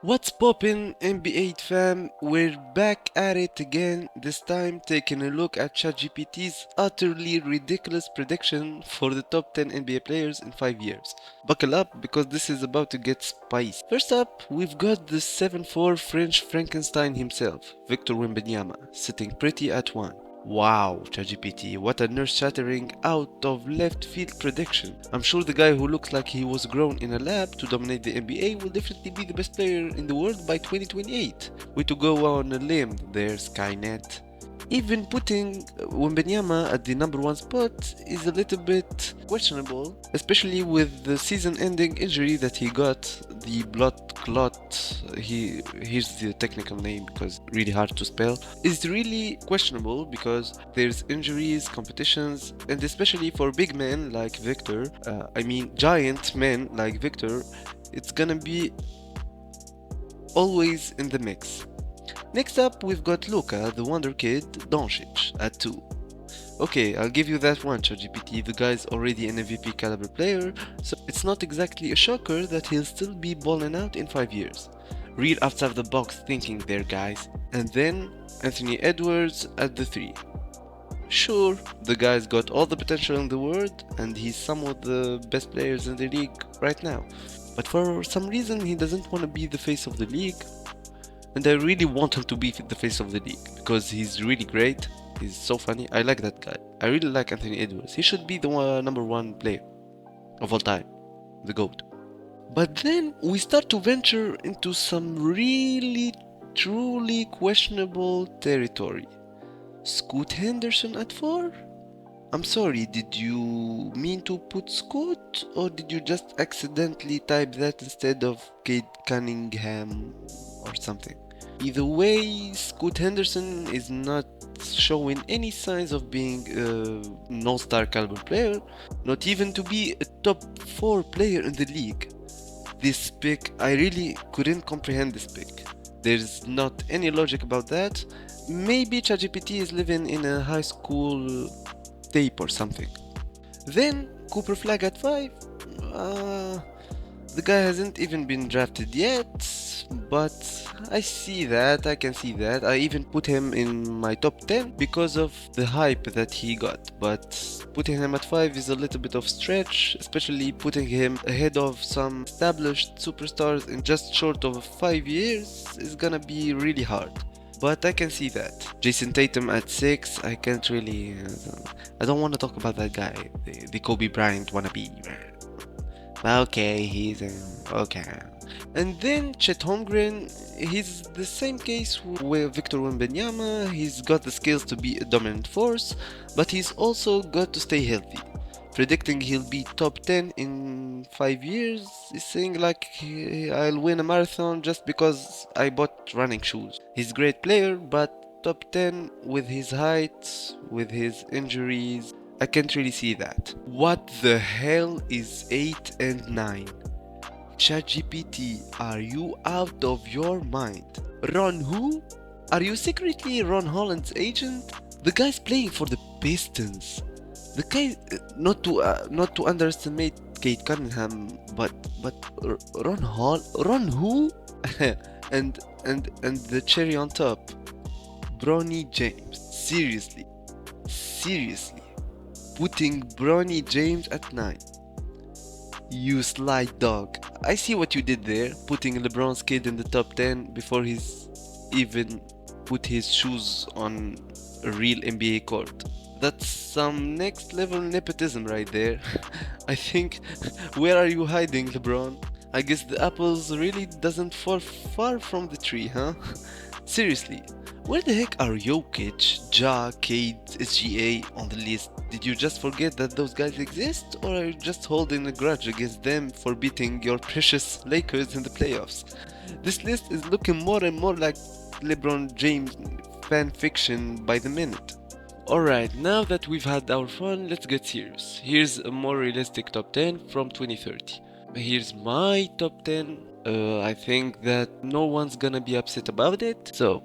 What's poppin', NBA fam? We're back at it again, this time taking a look at ChatGPT's utterly ridiculous prediction for the top 10 NBA players in 5 years. Buckle up because this is about to get spicy. First up, we've got the 7'4 French Frankenstein himself, Victor Wembanyama, sitting pretty at 1. Wow, ChatGPT, what a nurse-shattering out of left field prediction. I'm sure the guy who looks like he was grown in a lab to dominate the NBA will definitely be the best player in the world by 2028. Way to go on a limb there, Skynet. Even putting Wembanyama at the number one spot is a little bit questionable, especially with the season-ending injury that he got, the blood clot. Here's the technical name because really hard to spell. Is really questionable because there's injuries, competitions, and especially for big men like Victor. Giant men like Victor. It's gonna be always in the mix. Next up, we've got Luka, the Wonder Kid, Doncic, at 2. Okay, I'll give you that one, ChatGPT. The guy's already an MVP caliber player, so it's not exactly a shocker that he'll still be balling out in 5 years. Real outside the box thinking there, guys. And then, Anthony Edwards at the 3. Sure, the guy's got all the potential in the world, and he's some of the best players in the league right now. But for some reason, he doesn't want to be the face of the league. And I really want him to be the face of the league because he's really great. He's so funny. I like that guy. I really like Anthony Edwards. He should be the number one player of all time, the GOAT. But then we start to venture into some really, truly questionable territory. Scoot Henderson at 4? I'm sorry, did you mean to put Scoot or did you just accidentally type that instead of Cade Cunningham or something? Either way, Scoot Henderson is not showing any signs of being an all-star caliber player, not even to be a top 4 player in the league. This pick, I really couldn't comprehend this pick. There's not any logic about that. Maybe ChatGPT is living in a high school tape or something. Then Cooper Flagg at 5. The guy hasn't even been drafted yet, but I can see that. I even put him in my top 10 because of the hype that he got, but putting him at 5 is a little bit of stretch, especially putting him ahead of some established superstars in just short of 5 years is gonna be really hard. But I can see that. Jason Tatum at 6, I can't really... I don't want to talk about that guy, the Kobe Bryant wannabe. Okay, he's okay. And then Chet Holmgren, he's the same case with Victor Wembanyama. He's got the skills to be a dominant force, but he's also got to stay healthy. Predicting he'll be top 10 in 5 years is saying like I'll win a marathon just because I bought running shoes. He's a great player, but top 10 with his height, with his injuries, I can't really see that. What the hell is 8 and 9? ChatGPT, are you out of your mind? Ron who? Are you secretly Ron Holland's agent? The guy's playing for the Pistons. The guy, not to underestimate Cade Cunningham, but Ron who? and the cherry on top, Bronny James. Seriously, putting Bronny James at 9. You sly dog. I see what you did there, putting LeBron's kid in the top 10 before he's even put his shoes on a real NBA court. That's some next level nepotism right there. I think, where are you hiding, LeBron? I guess the apples really doesn't fall far from the tree, huh? Seriously, where the heck are Jokic, Ja, Cade, SGA on the list? Did you just forget that those guys exist, or are you just holding a grudge against them for beating your precious Lakers in the playoffs? This list is looking more and more like LeBron James fan fiction by the minute. Alright, now that we've had our fun, let's get serious. Here's a more realistic top 10 from 2030. Here's my top 10. I think that no one's gonna be upset about it. So,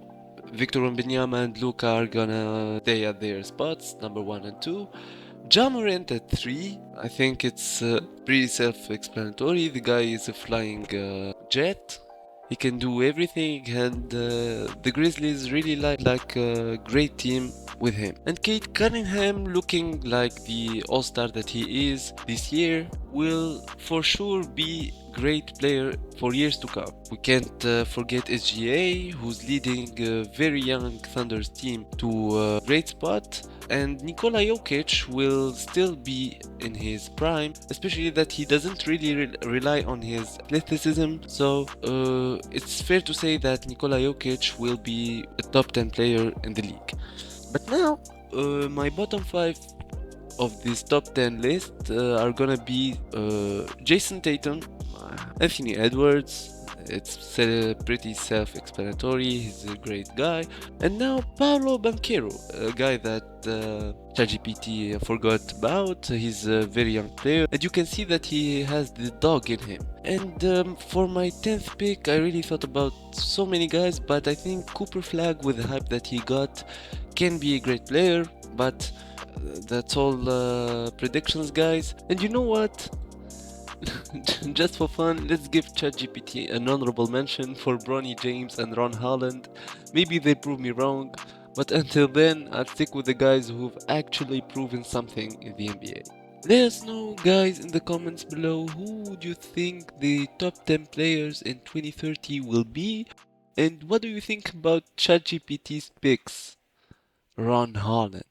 Victor Wembanyama and Luka are gonna stay at their spots, number 1 and 2. Ja Morant at 3. I think it's pretty self-explanatory. The guy is a flying jet. He can do everything, and the Grizzlies really like a great team with him. And Kate Cunningham, looking like the all-star that he is this year, will for sure be great player for years to come. We can't forget SGA, who's leading a very young Thunder's team to a great spot. And Nikola Jokic will still be in his prime, especially that he doesn't really rely on his athleticism. So it's fair to say that Nikola Jokic will be a top 10 player in the league. But now, my bottom 5 of this top 10 list are gonna be Jason Tatum, Anthony Edwards. It's pretty self-explanatory. He's a great guy. And now Paolo Banchero, a guy that ChatGPT forgot about. He's a very young player, and you can see that he has the dog in him. And for my 10th pick, I really thought about so many guys, but I think Cooper Flagg, with the hype that he got, can be a great player. But that's all predictions, guys. And you know what? Just for fun, let's give ChatGPT an honorable mention for Bronny James and Ron Holland. Maybe they prove me wrong, but until then, I'll stick with the guys who've actually proven something in the NBA. Let us know, guys, in the comments below, who do you think the top 10 players in 2030 will be? And what do you think about ChatGPT's picks? Ron Holland.